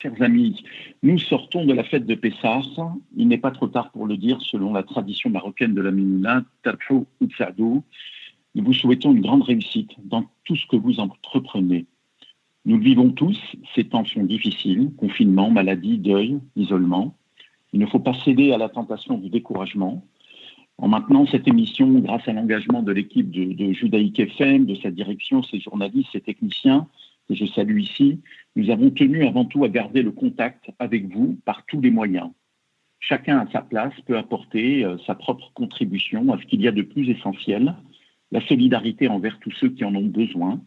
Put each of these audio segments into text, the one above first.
Chers amis, nous sortons de la fête de Pessah. Il n'est pas trop tard pour le dire, selon la tradition marocaine de la Mimouna, Tabhou ou Tsadou. Nous vous souhaitons une grande réussite dans tout ce que vous entreprenez. Nous le vivons tous, ces temps sont difficiles, confinement, maladie, deuil, isolement. Il ne faut pas céder à la tentation du découragement. En maintenant cette émission, grâce à l'engagement de l'équipe de Judaïque FM, de sa direction, ses journalistes, ses techniciens, que je salue ici, nous avons tenu avant tout à garder le contact avec vous par tous les moyens. Chacun à sa place peut apporter sa propre contribution à ce qu'il y a de plus essentiel, la solidarité envers tous ceux qui en ont besoin,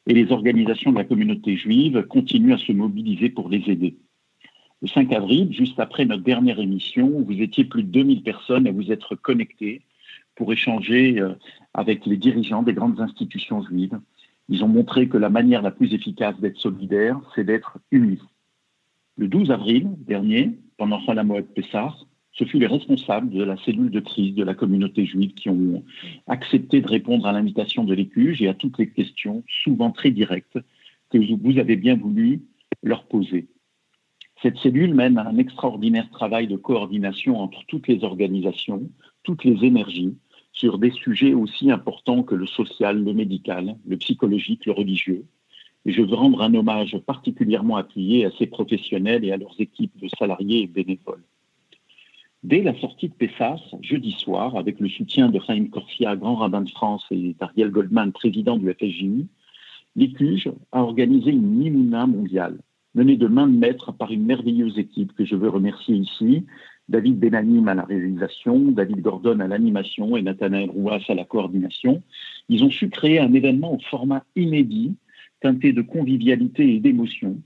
et les organisations de la communauté juive continuent à se mobiliser pour les aider. Le 5 avril, juste après notre dernière émission, vous étiez plus de 2000 personnes à vous être connectées pour échanger avec les dirigeants des grandes institutions juives. Ils ont montré que la manière la plus efficace d'être solidaire, c'est d'être unis. Le 12 avril dernier, pendant Chol HaMoed Pessah, ce fut les responsables de la cellule de crise de la communauté juive qui ont accepté de répondre à l'invitation de l'ECUJ et à toutes les questions, souvent très directes, que vous avez bien voulu leur poser. Cette cellule mène à un extraordinaire travail de coordination entre toutes les organisations, toutes les énergies, sur des sujets aussi importants que le social, le médical, le psychologique, le religieux. Et je veux rendre un hommage particulièrement appuyé à ces professionnels et à leurs équipes de salariés et bénévoles. Dès la sortie de Pessah, jeudi soir, avec le soutien de Chaim Corsia, grand rabbin de France, et d'Ariel Goldman, président du FSJU, l'ECUJ a organisé une Mimouna mondiale, menée de main de maître par une merveilleuse équipe que je veux remercier ici, David Benanim à la réalisation, David Gordon à l'animation et Nathanaël Rouas à la coordination. Ils ont su créer un événement au format inédit, teinté de convivialité et d'émotion.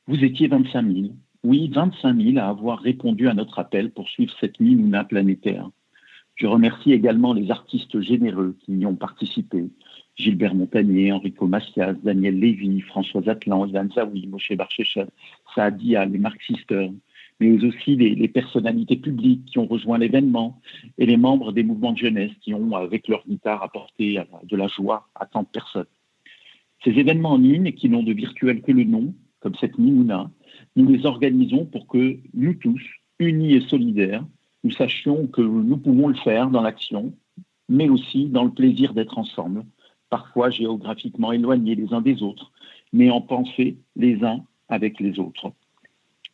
Vous étiez 25 000, oui 25 000 à avoir répondu à notre appel pour suivre cette Mimouna planétaire. Je remercie également les artistes généreux qui y ont participé. Gilbert Montagnier, Enrico Macias, Daniel Lévy, François Atlan, Ivan Zawi, Moshe Barcheshev, Saadia, les Mark Sisters, mais aussi les personnalités publiques qui ont rejoint l'événement et les membres des mouvements de jeunesse qui ont, avec leur guitare, apporté de la joie à tant de personnes. Ces événements en ligne, qui n'ont de virtuel que le nom, comme cette Mimouna, nous les organisons pour que nous tous, unis et solidaires, nous sachions que nous pouvons le faire dans l'action, mais aussi dans le plaisir d'être ensemble, parfois géographiquement éloignés les uns des autres, mais en pensée les uns avec les autres.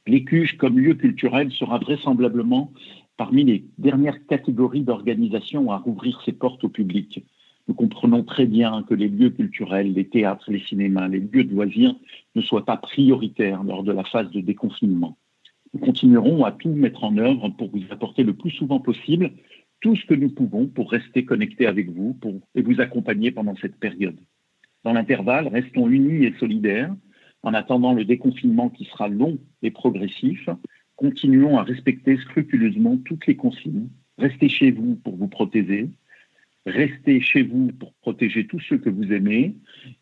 L'ECUJ, comme lieu culturel, sera vraisemblablement parmi les dernières catégories d'organisations à rouvrir ses portes au public. Nous comprenons très bien que les lieux culturels, les théâtres, les cinémas, les lieux de loisirs ne soient pas prioritaires lors de la phase de déconfinement. Nous continuerons à tout mettre en œuvre pour vous apporter le plus souvent possible tout ce que nous pouvons pour rester connectés avec vous et vous accompagner pendant cette période. Dans l'intervalle, restons unis et solidaires. En attendant le déconfinement qui sera long et progressif, continuons à respecter scrupuleusement toutes les consignes. Restez chez vous pour vous protéger. Restez chez vous pour protéger tous ceux que vous aimez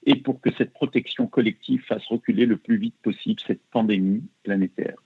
et pour que cette protection collective fasse reculer le plus vite possible cette pandémie planétaire.